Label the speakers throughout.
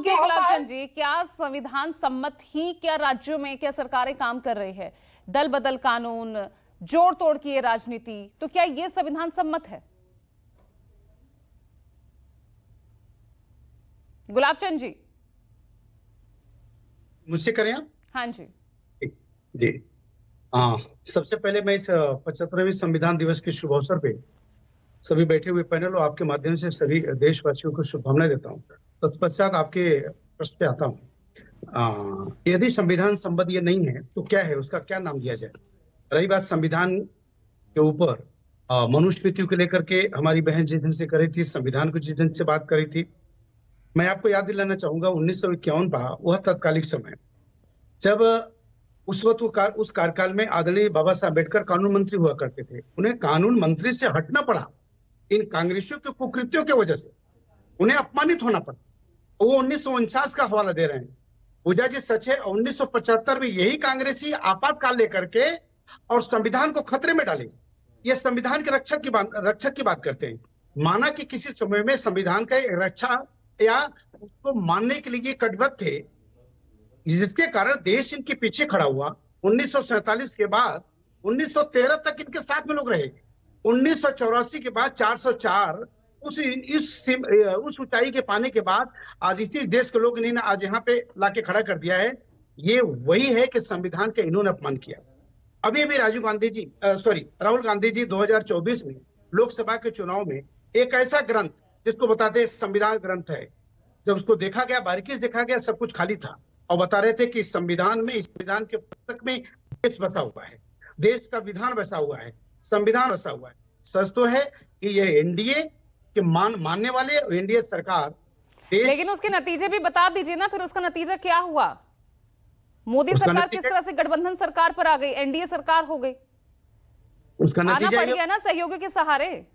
Speaker 1: ये होता
Speaker 2: गुलाब
Speaker 1: है।
Speaker 2: चंद जी, क्या संविधान सम्मत ही क्या राज्यों में क्या सरकारें काम कर रही है? दल बदल कानून, जोड़ तोड़ की ये राजनीति, तो क्या ये संविधान सम्मत है? गुलाब चंद जी।
Speaker 3: मुझसे करें आप?
Speaker 2: हाँ जी।
Speaker 3: जी। हाँ, सबसे पहले मैं इस 75वें संविधान दिवस के शुभ अवसर पे सभी बैठे हुए पैनल और आपके माध्यम से सभी देशवासियों को शुभकामनाएं देता हूँ। तत्पश्चात आपके प्रश्न पे आता हूँ। यदि संविधान संबद्ध ये नहीं है तो क्या है, उसका क्या नाम दिया जाए? रही बात संविधान के ऊपर मनुस्मृतियों को लेकर के हमारी बहन जिस दिन से करी थी, संविधान को जिस दिन से बात करी थी, मैं आपको याद दिलाना चाहूंगा 1951 का वह तत्कालिक समय, जब उस वक्त उस कार्यकाल में आदरणीय बाबा साहब अम्बेडकर कानून मंत्री हुआ करते थे। उन्हें कानून मंत्री से हटना पड़ा इन कांग्रेसियों के कुकृत्यों की वजह से, उन्हें अपमानित होना पड़ा। वो 1949 का हवाला दे रहे हैं। पूजा जी सच है, 1975 में यही कांग्रेसी आपातकाल लेकर के और संविधान को खतरे में डाले। ये संविधान के रक्षक की बात करते हैं। माना कि किसी समय में संविधान का रक्षा या उसको मानने के लिए कटिबद्ध थे, जिसके कारण देश इनके पीछे खड़ा हुआ। 1947 के बाद 1913 तक इनके साथ में लोग रहे। 1984 के बाद 404 उस ऊंचाई के पाने के बाद आज इसी देश के लोग इन्हें आज यहाँ पे लाके खड़ा कर दिया है। ये वही है कि संविधान का इन्होंने अपमान किया। अभी अभी राहुल गांधी जी 2024 में लोकसभा के चुनाव में एक ऐसा ग्रंथ जिसको बताते हैं संविधान ग्रंथ है, जब उसको देखा गया, बारीकी से देखा गया, सब कुछ खाली था और बता रहे थे कि इस संविधान के पुस्तक में देश बसा हुआ है, देश का विधान बसा हुआ है, संविधान बसा हुआ है। सच तो है कि ये एनडीए के मानने वाले एनडीए सरकार
Speaker 2: लेकिन उसके नतीजे भी बता दीजिए ना, फिर उसका नतीजा क्या हुआ? मोदी सरकार किस तरह से गठबंधन सरकार पर आ गई, एनडीए सरकार हो गई।
Speaker 3: उसका नतीजा
Speaker 2: आना पड़ गया ना सहयोगियों के सहारे।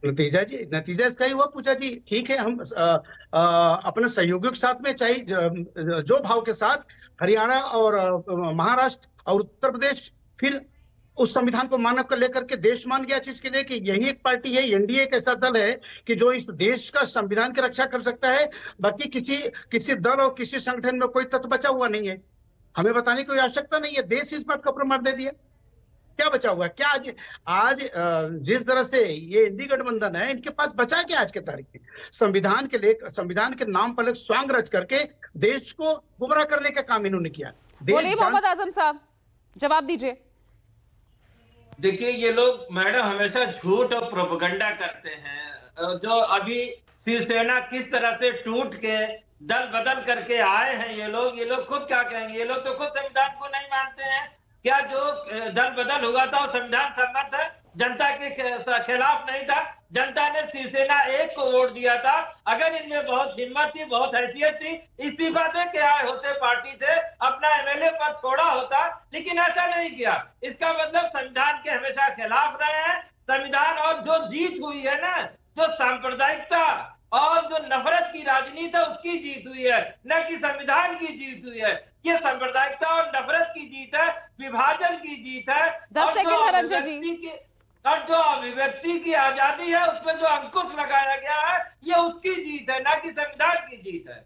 Speaker 3: नतीजा इसका ही हुआ पूजा जी। ठीक है, हम अपने सहयोगियों के साथ में, चाहे जो भाव के साथ हरियाणा और महाराष्ट्र और उत्तर प्रदेश फिर उस संविधान को मानव कर लेकर के देश मान गया चीज के लिए कि यही एक पार्टी है, एनडीए एक ऐसा दल है कि जो इस देश का संविधान की रक्षा कर सकता है। बाकी किसी दल और किसी संगठन में कोई तत्व बचा हुआ नहीं है। हमें बताने की कोई आवश्यकता नहीं है। देश इस बात का प्रमाण दे दिया। क्या बचा हुआ है? क्या आज जिस तरह से ये इंडी गठबंधन है, इनके पास बचा क्या आज के तारीख में? संविधान के नाम पर स्वांग रच करके देश को गुमराह करने का काम इन्होंने किया।
Speaker 2: बोलिए मोहम्मद आजम साहब, जवाब दीजिए।
Speaker 4: देखिए, ये लोग मैडम हमेशा झूठ और प्रोपेगेंडा करते हैं। जो अभी शिवसेना किस तरह से टूट के दल बदल करके आए हैं, ये लोग खुद क्या कहेंगे? ये लोग तो खुद संविधान को नहीं मानते हैं। क्या जो दल बदल हुआ था वो संविधान सम्मत है? जनता के खिलाफ नहीं था। जनता ने शिवसेना एक को वोट दिया था। अगर इनमें बहुत हिम्मत थी, बहुत हैसियत थी, इस्तीफा दे के आए होते पार्टी से, अपना एमएलए पद छोड़ा होता, लेकिन ऐसा नहीं किया। इसका मतलब संविधान के हमेशा खिलाफ रहे हैं। संविधान और जो जीत हुई है ना, जो सांप्रदायिकता और जो नफरत की राजनीति है, उसकी जीत हुई है, न कि संविधान की जीत हुई है। ये सांप्रदायिकता और नफरत की जीत है, विभाजन की जीत है।
Speaker 2: 10 सेकंड
Speaker 4: और जो अभिव्यक्ति की आजादी है, उसमें जो अंकुश लगाया गया है, ये उसकी जीत है, ना कि संविधान की जीत है।